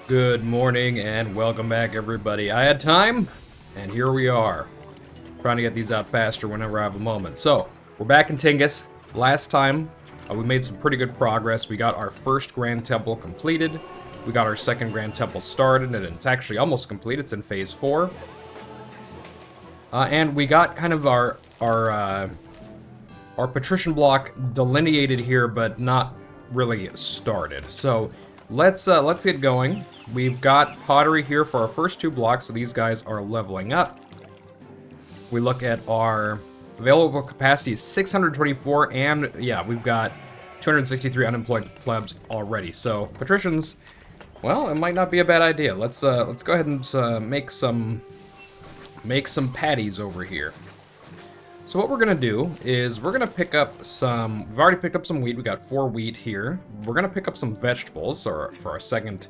Good morning and welcome back, everybody. I had time, and here we are. Trying to get these out faster whenever I have a moment. So, we're back in Tingis. Last time, we made some pretty good progress. We got our first Grand Temple completed. We got our second Grand Temple started, and it's actually almost complete. It's in Phase 4. And we got kind of our patrician block delineated here, but not really started. So, let's get going. We've got pottery here for our first two blocks, so these guys are leveling up. If we look at our available capacity is 624, and yeah, we've got 263 unemployed plebs already. So patricians, well, it might not be a bad idea. Let's go ahead and make some patties over here. So what we're gonna do is we're gonna pick up some. We've already picked up some wheat. We got 4 wheat here. We're gonna pick up some vegetables for our second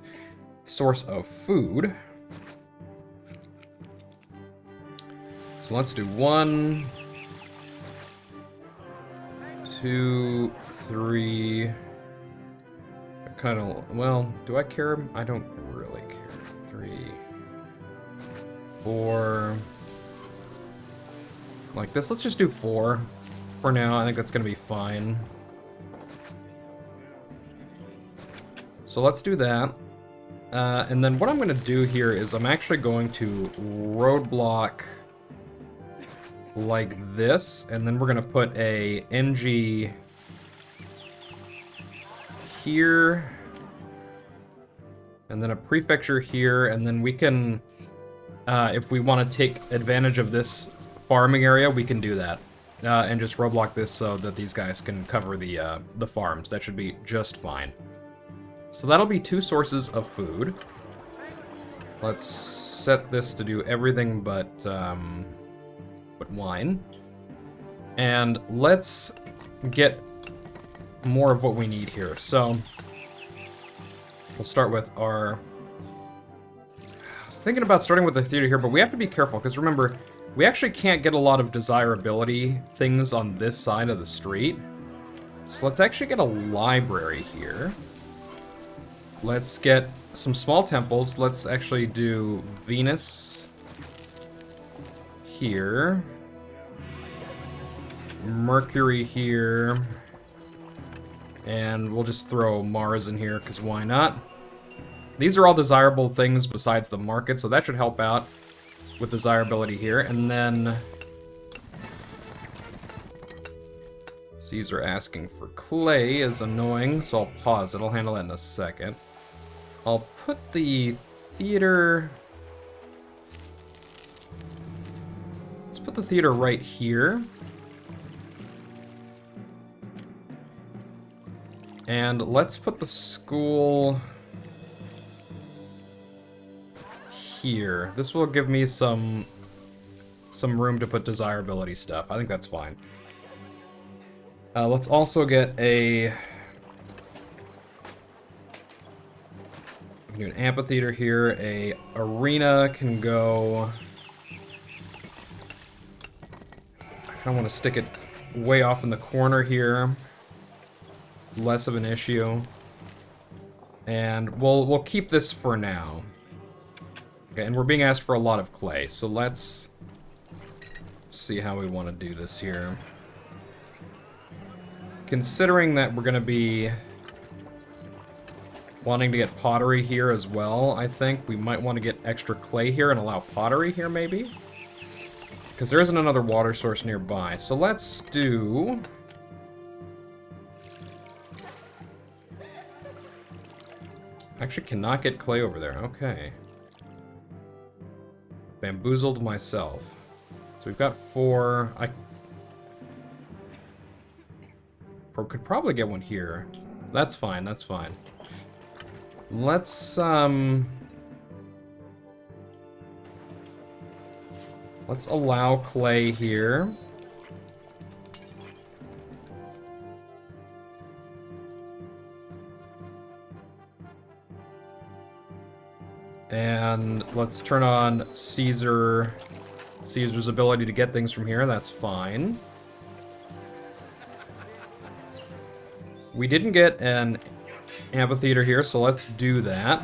source of food. So let's do 1, 2, 3. I kind of, well, do I care? I don't really care. 3, 4. Like this. Let's just do 4 for now. I think that's gonna be fine. So let's do that. And then what I'm going to do here is I'm actually going to roadblock like this, and then we're going to put a NG here, and then a prefecture here, and then we can, if we want to take advantage of this farming area, we can do that. And just roadblock this so that these guys can cover the farms. That should be just fine. So that'll be 2 sources of food. Let's set this to do everything but wine. And let's get more of what we need here. So we'll start with our... I was thinking about starting with the theater here, but we have to be careful, because remember, we actually can't get a lot of desirability things on this side of the street. So let's actually get a library here. Let's get some small temples. Let's actually do Venus here. Mercury here. And we'll just throw Mars in here, because why not? These are all desirable things besides the market, so that should help out with desirability here. And then... these are asking for clay is annoying, so I'll pause it. I'll handle it in a second. I'll put the theater... let's put the theater right here. And let's put the school here. This will give me some room to put desirability stuff. I think that's fine. Let's also get a... we can do an amphitheater here. A arena can go... I don't want to stick it way off in the corner here. Less of an issue. And we'll keep this for now. Okay, and we're being asked for a lot of clay, so let's see how we want to do this here. Considering that we're going to be wanting to get pottery here as well, I think we might want to get extra clay here and allow pottery here, maybe? Because there isn't another water source nearby. So let's do... actually cannot get clay over there. Okay. Bamboozled myself. So we've got 4... could probably get one here. That's fine, that's fine. Let's allow clay here. And let's turn on Caesar's ability to get things from here. That's fine. We didn't get an amphitheater here, so let's do that.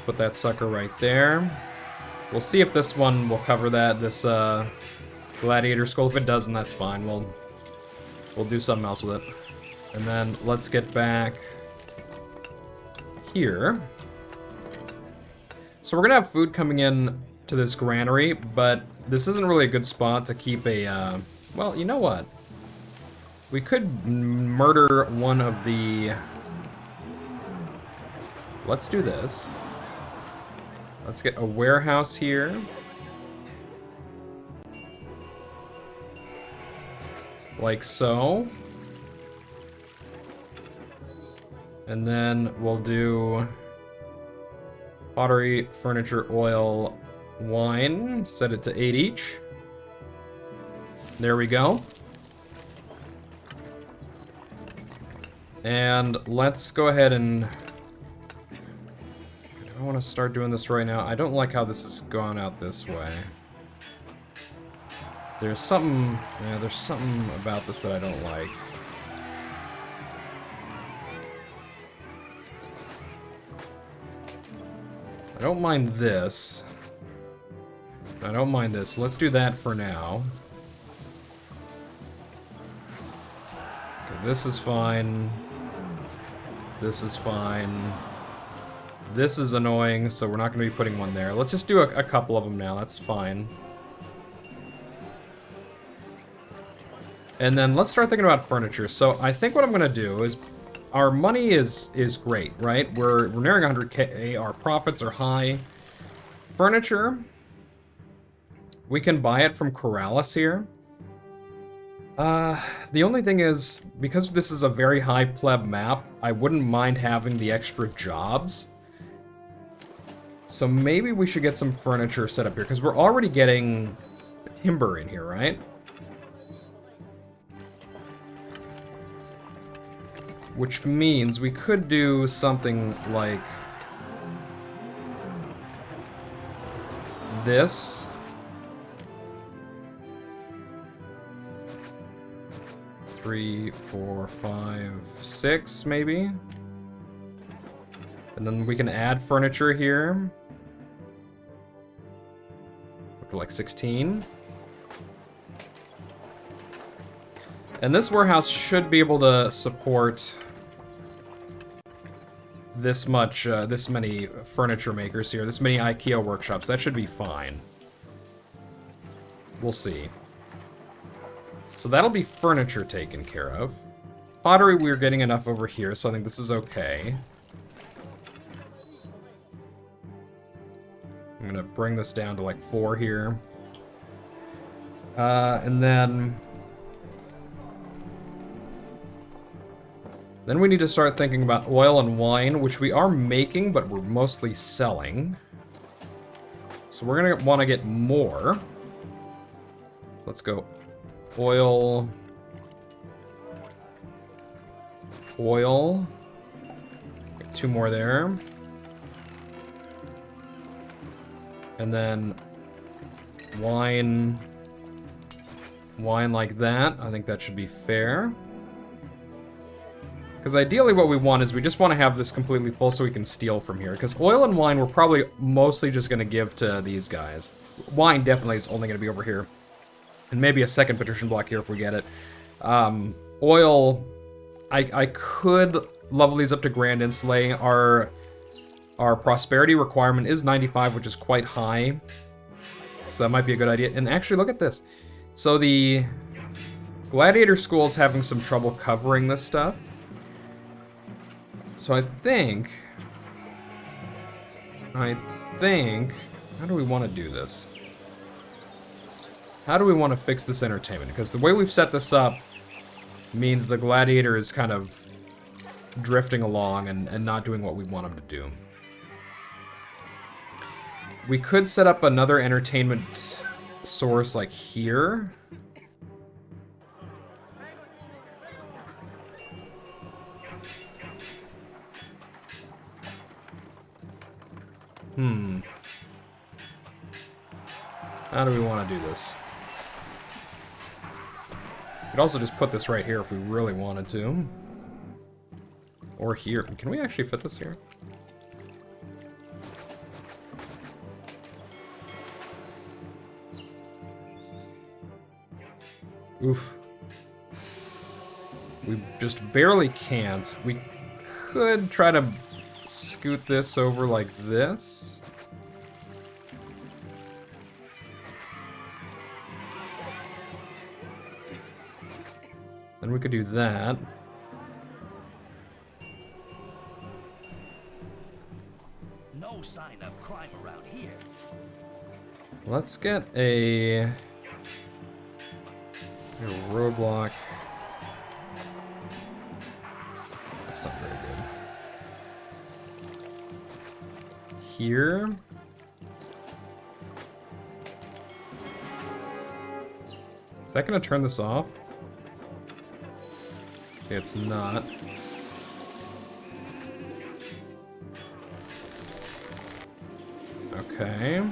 put that sucker right there. We'll see if this one will cover that, this gladiator skull. If it doesn't, that's fine. We'll do something else with it. And then let's get back here. So we're gonna have food coming in to this granary, but this isn't really a good spot to keep a, well, you know what? We could murder one of the... Let's do this. Let's get a warehouse here. Like so. And then we'll do pottery, furniture, oil, wine. Set it to 8 each. There we go. And let's go ahead and... I want to start doing this right now. I don't like how this has gone out this way. There's something... Yeah, there's something about this that I don't like. I don't mind this. I don't mind this. Let's do that for now. Okay, this is fine. This is fine. This is annoying, so we're not going to be putting one there. Let's just do a couple of them now. That's fine. And then let's start thinking about furniture. So I think what I'm going to do is... Our money is great, right? We're nearing 100k. Our profits are high. Furniture... We can buy it from Corrales here. The only thing is, because this is a very high pleb map, I wouldn't mind having the extra jobs. So maybe we should get some furniture set up here, because we're already getting timber in here, right? Which means we could do something like this. 3, 4, 5, 6, maybe. And then we can add furniture here. Up to like 16. And this warehouse should be able to support this much, this many furniture makers here, this many IKEA workshops. That should be fine. We'll see. So that'll be furniture taken care of. Pottery, we're getting enough over here, so I think this is okay. I'm gonna bring this down to like 4 here. And then we need to start thinking about oil and wine, which we are making, but we're mostly selling. So we're gonna want to get more. Let's go. Oil. Oil. Get 2 more there. And then wine. Wine like that. I think that should be fair. Because ideally what we want is we just want to have this completely full so we can steal from here. Because oil and wine we're probably mostly just going to give to these guys. Wine definitely is only going to be over here. And maybe a second patrician block here if we get it. Oil, I could level these up to Grand Insulay. Our prosperity requirement is 95, which is quite high. So that might be a good idea. And actually, look at this. So the Gladiator School is having some trouble covering this stuff. So I think... how do we want to do this? How do we want to fix this entertainment? Because the way we've set this up means the Gladiator is kind of drifting along and not doing what we want him to do. We could set up another entertainment source like here. How do we want to do this? We could also just put this right here if we really wanted to. Or here. Can we actually fit this here? Oof. We just barely can't. We could try to scoot this over like this. Then we could do that. No sign of crime around here. Let's get a roadblock. That's not very good. Here. Is that going to turn this off? Okay, it's not. Okay.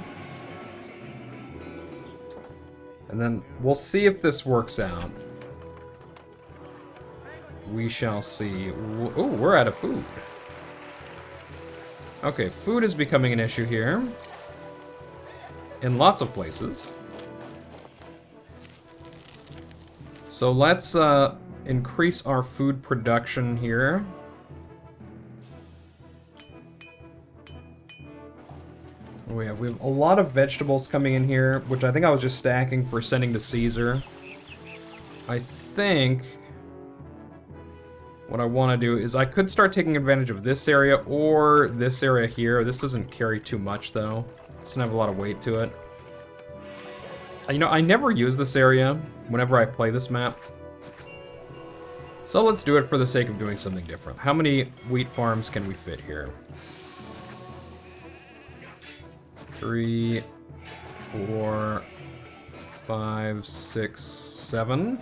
And then we'll see if this works out. We shall see. Oh, we're out of food. Okay, food is becoming an issue here. In lots of places. So let's increase our food production here. We have a lot of vegetables coming in here, which I think I was just stacking for sending to Caesar. I think what I want to do is I could start taking advantage of this area or this area here. This doesn't carry too much, though. It doesn't have a lot of weight to it. You know, I never use this area whenever I play this map. So let's do it for the sake of doing something different. How many wheat farms can we fit here? 3, 4, 5, 6, 7.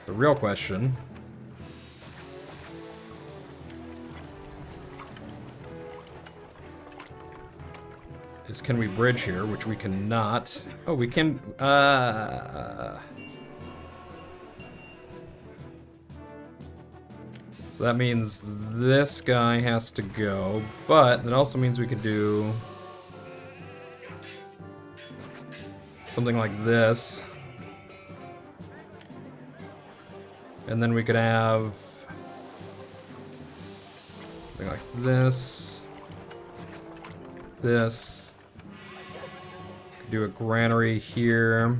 The real question is, can we bridge here? Which we cannot. Oh, we can. So that means this guy has to go, but that also means we could do something like this. And then we could have something like this. This. Could do a granary here.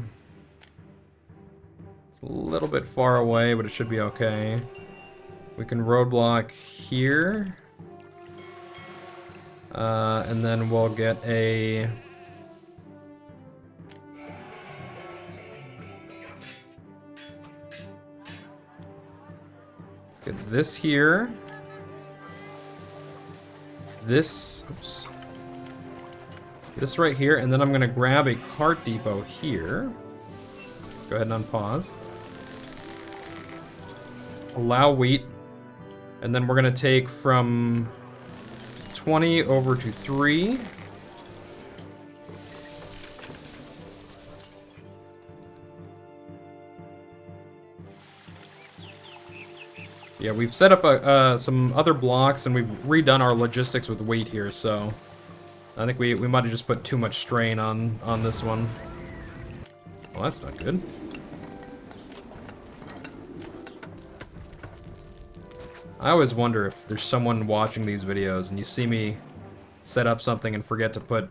It's a little bit far away, but it should be okay. We can roadblock here. And then we'll get a... Let's get this here. This... Oops. This right here, and then I'm going to grab a cart depot here. Let's go ahead and unpause. Allow wheat. And then we're going to take from 20 over to 3. Yeah, we've set up some other blocks, and we've redone our logistics with weight here, so I think we might have just put too much strain on this one. Well, that's not good. I always wonder if there's someone watching these videos and you see me set up something and forget to put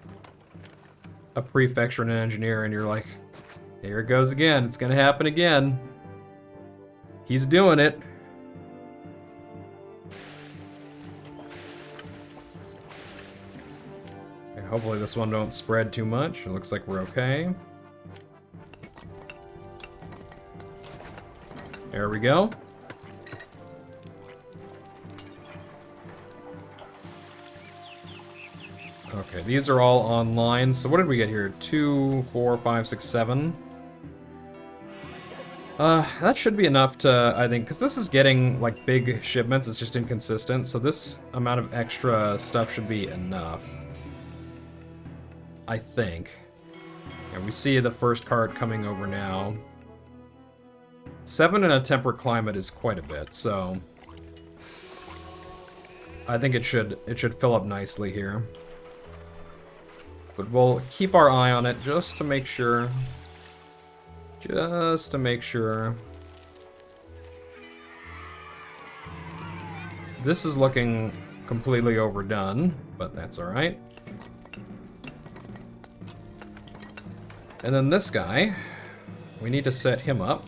a prefecture and an engineer, and you're like, here it goes again, it's gonna happen again. He's doing it. Okay, hopefully this one don't spread too much. It looks like we're okay. There we go. Okay, these are all online. So what did we get here? 2, 4, 5, 6, 7. That should be enough to, I think, because this is getting, like, big shipments. It's just inconsistent. So this amount of extra stuff should be enough. I think. And we see the first cart coming over now. 7 in a temperate climate is quite a bit, so I think it should fill up nicely here. But we'll keep our eye on it just to make sure. Just to make sure. This is looking completely overdone, but that's alright. And then this guy, we need to set him up.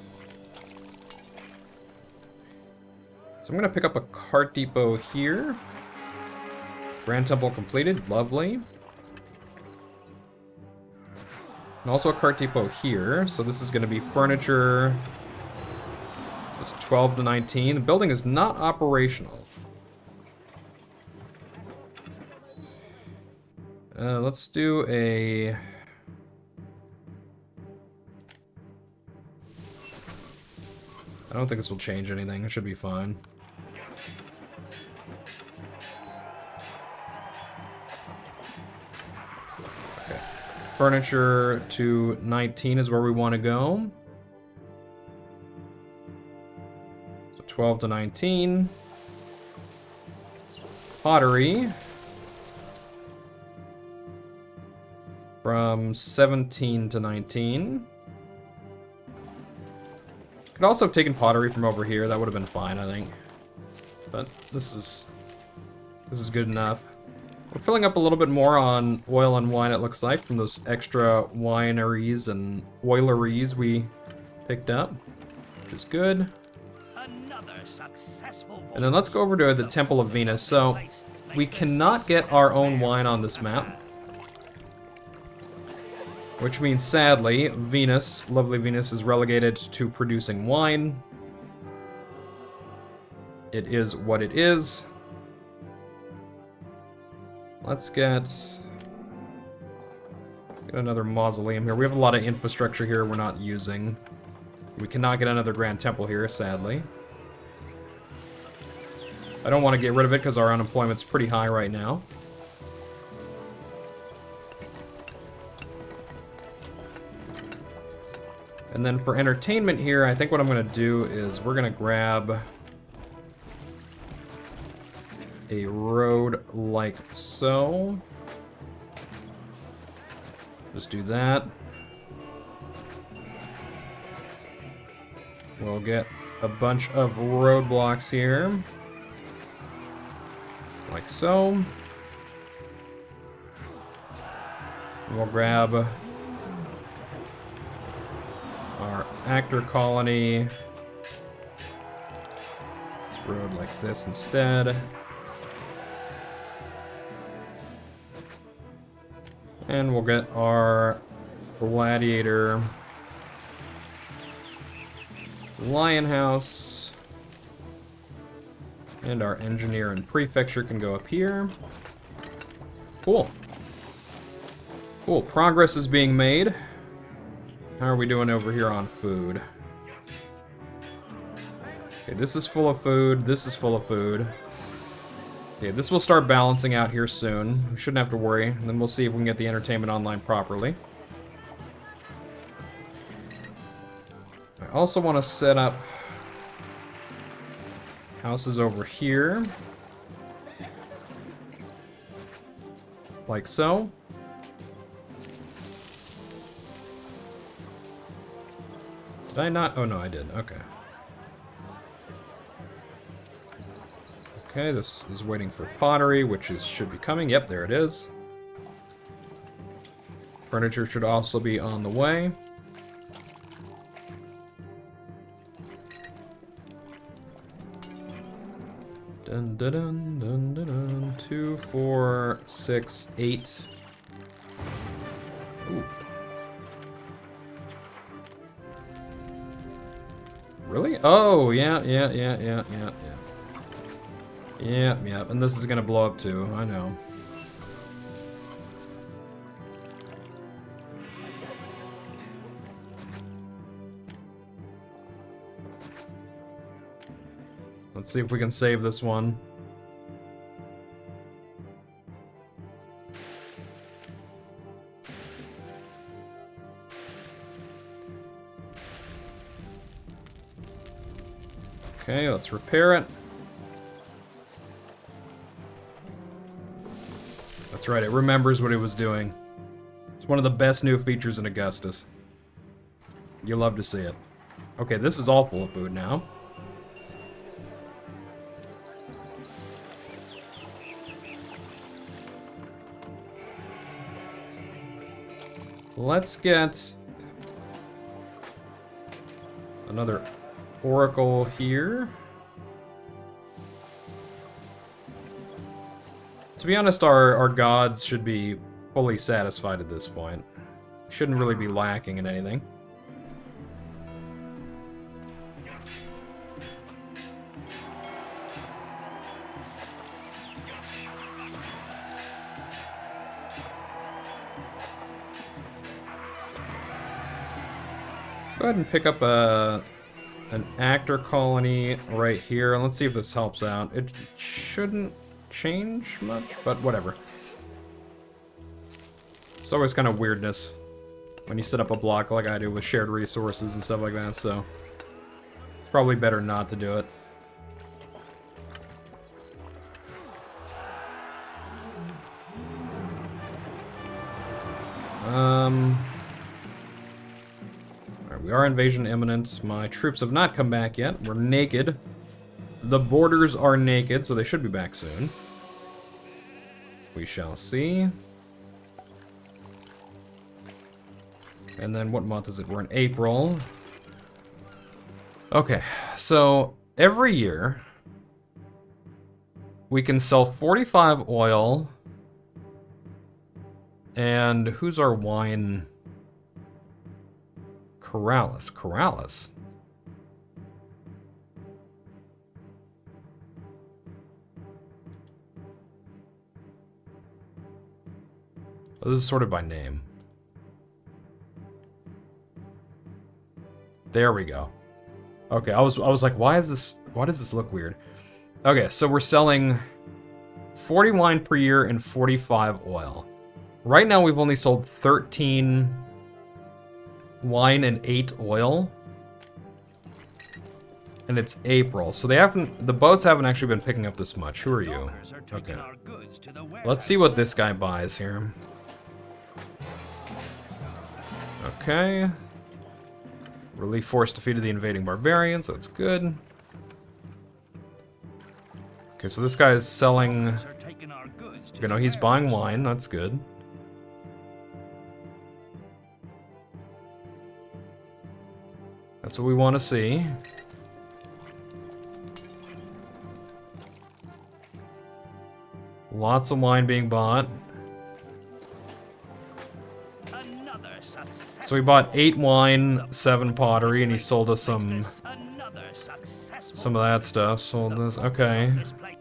So I'm going to pick up a cart depot here. Grand Temple completed, lovely. And also a cart depot here, so this is going to be furniture. This is 12 to 19. The building is not operational. Let's do a... I don't think this will change anything. It should be fine. Okay. Furniture to 19 is where we want to go. So 12 to 19. Pottery. From 17 to 19. Could also have taken pottery from over here. That would have been fine, I think. But this is good enough. We're filling up a little bit more on oil and wine, it looks like, from those extra wineries and oileries we picked up, which is good. Another successful And then let's go over to the Temple of Venus. So we cannot get our own wine on this map. Which means, sadly, Venus, lovely Venus, is relegated to producing wine. It is what it is. Let's get another mausoleum here. We have a lot of infrastructure here we're not using. We cannot get another Grand Temple here, sadly. I don't want to get rid of it because our unemployment's pretty high right now. And then for entertainment here, I think what I'm going to do is we're going to grab a road like so. Just do that. We'll get a bunch of roadblocks here. Like so. We'll grab our actor colony. This road like this instead. And we'll get our gladiator lion house. And our engineer and prefecture can go up here. Cool. Cool. Progress is being made. How are we doing over here on food? Okay, this is full of food. This is full of food. Okay, this will start balancing out here soon. We shouldn't have to worry. And then we'll see if we can get the entertainment online properly. I also want to set up houses over here. Like so. Did I not? Oh no, I did. Okay. Okay, this is waiting for pottery, which should be coming. Yep, there it is. Furniture should also be on the way. Dun dun dun dun dun dun. 2, 4, 6, 8. Ooh. Really? Oh, yeah. Yeah, and this is gonna blow up too, I know. Let's see if we can save this one. Okay, let's repair it. That's right, it remembers what it was doing. It's one of the best new features in Augustus. You love to see it. Okay, this is all full of food now. Let's get another oracle here. To be honest, our gods should be fully satisfied at this point. Shouldn't really be lacking in anything. Go ahead and pick up an actor colony right here, and let's see if this helps out. It shouldn't change much, but whatever. It's always kind of weirdness when you set up a block like I do with shared resources and stuff like that, so it's probably better not to do it. Alright, we are invasion imminent. My troops have not come back yet. We're naked. The borders are naked, so they should be back soon. We shall see. And then what month is it? We're in April. Okay, so every year we can sell 45 oil. And who's our wine? Corrales. Corrales. Oh, this is sorted by name. There we go. Okay, I was like, why does this look weird? Okay, so we're selling 40 wine per year and 45 oil. Right now we've only sold 13 wine and 8 oil. And it's April, so the boats haven't actually been picking up this much. Who are you? Okay. Let's see what this guy buys here. Okay. Relief force defeated the invading barbarians, that's good. Okay, so this guy is selling... You know, he's buying wine, that's good. That's what we want to see. Lots of wine being bought. So we bought 8 wine, 7 pottery, and he sold us some of that stuff. Sold this, okay.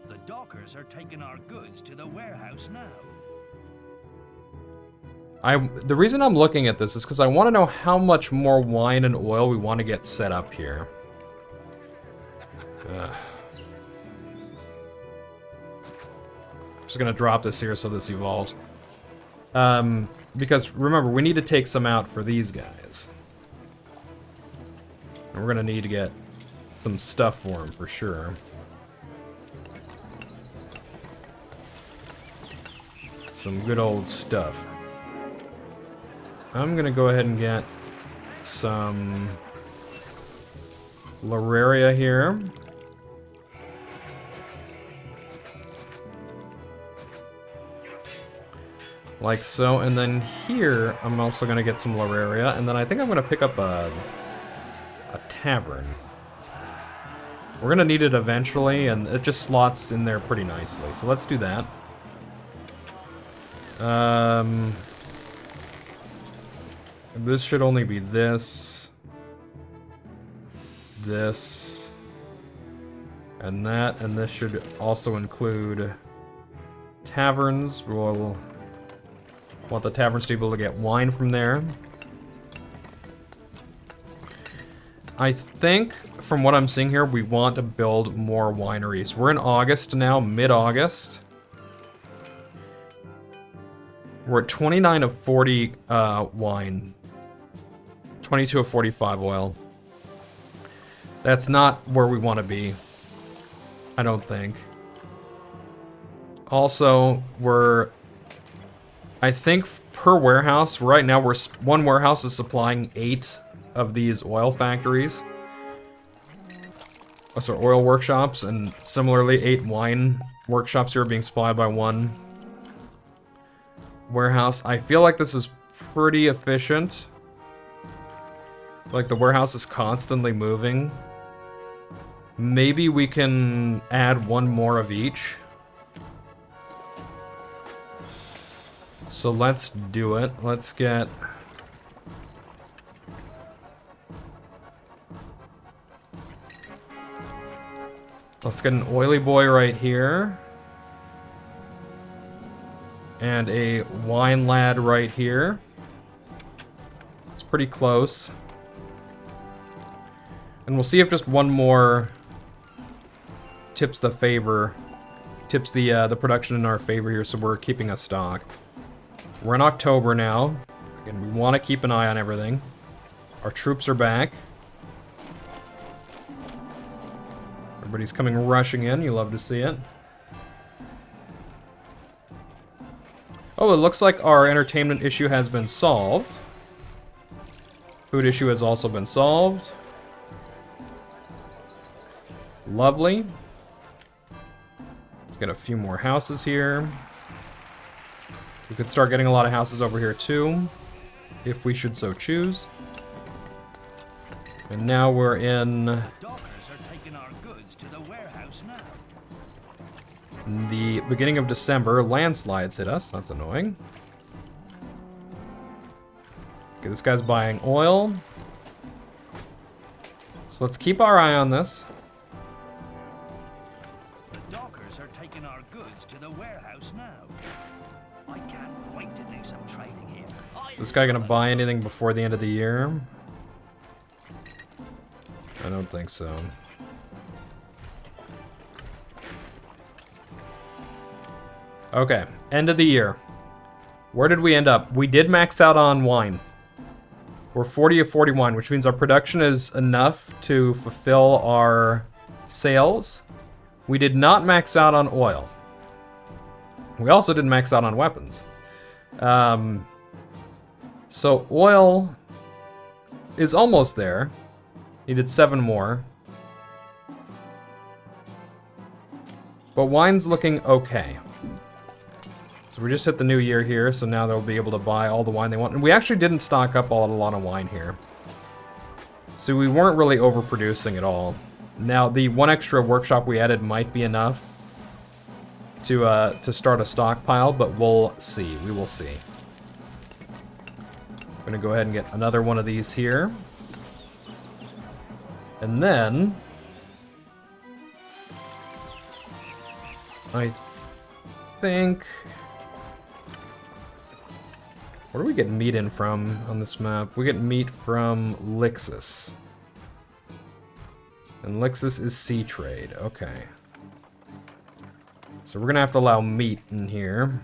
The dockers are taking our goods to the warehouse now. The reason I'm looking at this is because I want to know how much more wine and oil we want to get set up here. Just gonna drop this here so this evolves. Because remember, we need to take some out for these guys. And we're gonna need to get some stuff for them for sure. Some good old stuff. I'm gonna go ahead and get some Lararia here. Like so, and then here I'm also gonna get some Lararia, and then I think I'm gonna pick up a tavern. We're gonna need it eventually, and it just slots in there pretty nicely. So let's do that. This should only be this, and that, and this should also include taverns. We'll want the taverns to be able to get wine from there. I think, from what I'm seeing here, we want to build more wineries. We're in August now, mid-August. We're at 29 of 40 wine. 22 of 45 oil. That's not where we want to be. I don't think. Also, I think per warehouse, right now one warehouse is supplying 8 of these oil factories. Oh, sorry, oil workshops, and similarly 8 wine workshops here being supplied by 1 warehouse. I feel like this is pretty efficient. Like the warehouse is constantly moving. Maybe we can add 1 more of each. So let's do it. Let's get... Let's get an oily boy right here. And a wine lad right here. It's pretty close. And we'll see if just 1 more tips the production in our favor here, so we're keeping a stock. We're in October now. Again, we want to keep an eye on everything. Our troops are back. Everybody's coming rushing in. You love to see it. Oh, it looks like our entertainment issue has been solved. Food issue has also been solved. Lovely. Let's get a few more houses here. We could start getting a lot of houses over here too, if we should so choose. And now we're in The dockers are taking our goods to the warehouse now. the beginning of December. Landslides hit us. That's annoying. Okay, this guy's buying oil. So let's keep our eye on this. The dockers are taking our goods to the warehouse now. I can't wait to do some trading here. Is this guy gonna buy anything before the end of the year? I don't think so. Okay, end of the year. Where did we end up? We did max out on wine. We're 40 of 41, which means our production is enough to fulfill our sales. We did not max out on oil. We also didn't max out on weapons. So oil is almost there. Needed 7 more. But wine's looking okay. So we just hit the new year here, so now they'll be able to buy all the wine they want. And we actually didn't stock up a lot of wine here. So we weren't really overproducing at all. Now, the 1 extra workshop we added might be enough to start a stockpile, but we'll see. We will see. I'm going to go ahead and get another one of these here. And then I think... Where do we get meat in from on this map? We get meat from Lixus. And Lixus is sea trade. Okay. So we're going to have to allow meat in here.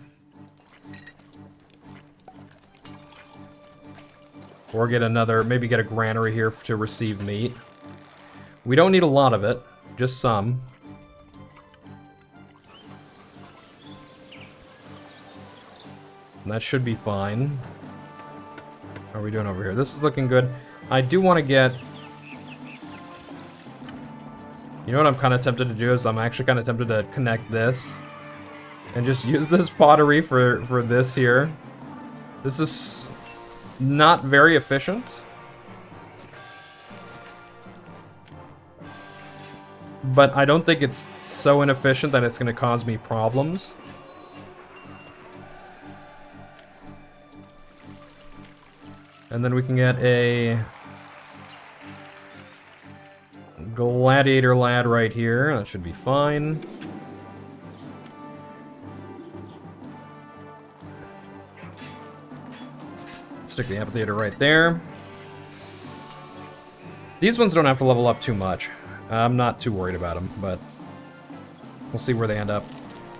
Or get another, maybe get a granary here to receive meat. We don't need a lot of it, just some. And that should be fine. How are we doing over here? This is looking good. I do want to get... You know what I'm kind of tempted to do is I'm actually kind of tempted to connect this. And just use this pottery for this here. This is not very efficient. But I don't think it's so inefficient that it's going to cause me problems. And then we can get a gladiator lad right here. That should be fine. Stick the amphitheater right there. These ones don't have to level up too much. I'm not too worried about them, but we'll see where they end up.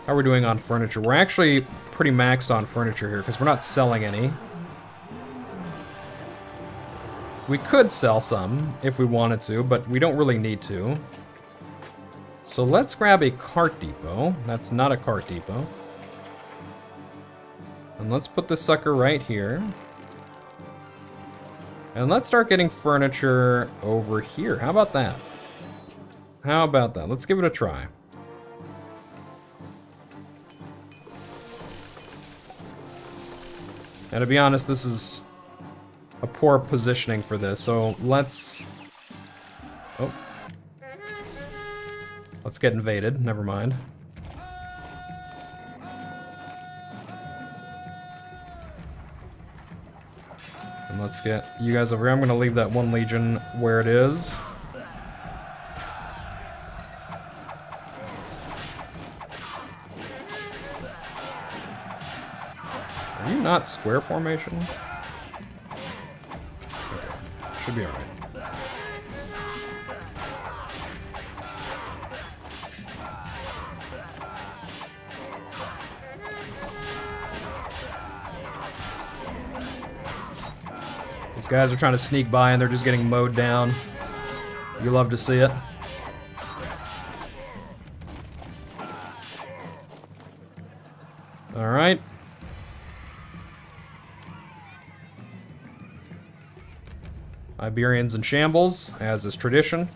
How are we doing on furniture? We're actually pretty maxed on furniture here because we're not selling any. We could sell some if we wanted to, but we don't really need to. So let's grab a cart depot. That's not a cart depot. And let's put this sucker right here. And let's start getting furniture over here. How about that? How about that? Let's give it a try. Now, to be honest, this is a poor positioning for this, so let's... Oh. Let's get invaded. Never mind. And let's get you guys over here. I'm going to leave that one legion where it is. Are you not square formation? Okay. Should be alright. These guys are trying to sneak by and they're just getting mowed down. You love to see it. Alright. Iberians in shambles, as is tradition.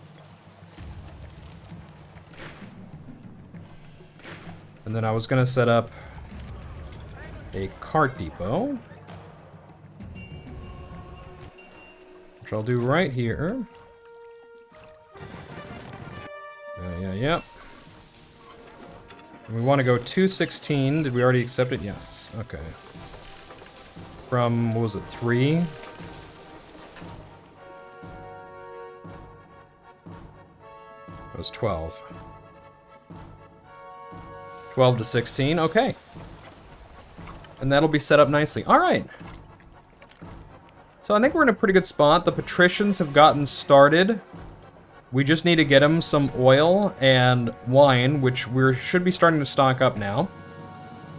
And then I was going to set up a cart depot. Which I'll do right here. Yeah. And we want to go 216. Did we already accept it? Yes. Okay. From, what was it, 3? It was 12. 12 to 16. Okay. And that'll be set up nicely. All right. So I think we're in a pretty good spot. The patricians have gotten started. We just need to get them some oil and wine, which we should be starting to stock up now.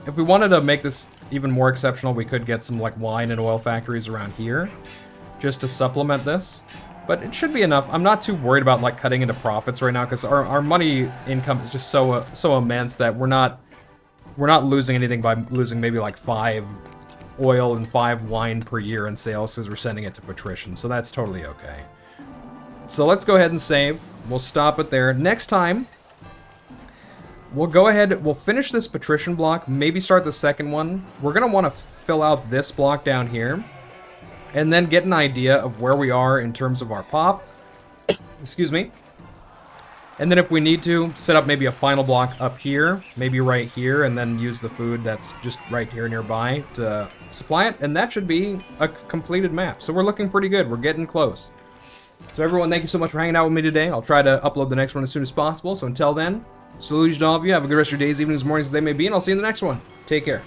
If we wanted to make this even more exceptional, we could get some like wine and oil factories around here just to supplement this. But it should be enough. I'm not too worried about like cutting into profits right now because our money income is just so immense that we're not losing anything by losing maybe like 5 oil and 5 wine per year in sales because we're sending it to patricians. So that's totally okay. So let's go ahead and save. We'll stop it there. Next time, we'll go ahead, we'll finish this patrician block, maybe start the second one. We're going to want to fill out this block down here, and then get an idea of where we are in terms of our pop. Excuse me. And then if we need to, set up maybe a final block up here, maybe right here, and then use the food that's just right here nearby to supply it. And that should be a completed map. So we're looking pretty good. We're getting close. So everyone, thank you so much for hanging out with me today. I'll try to upload the next one as soon as possible. So until then, salute to all of you. Have a good rest of your days, evenings, mornings, as they may be, and I'll see you in the next one. Take care.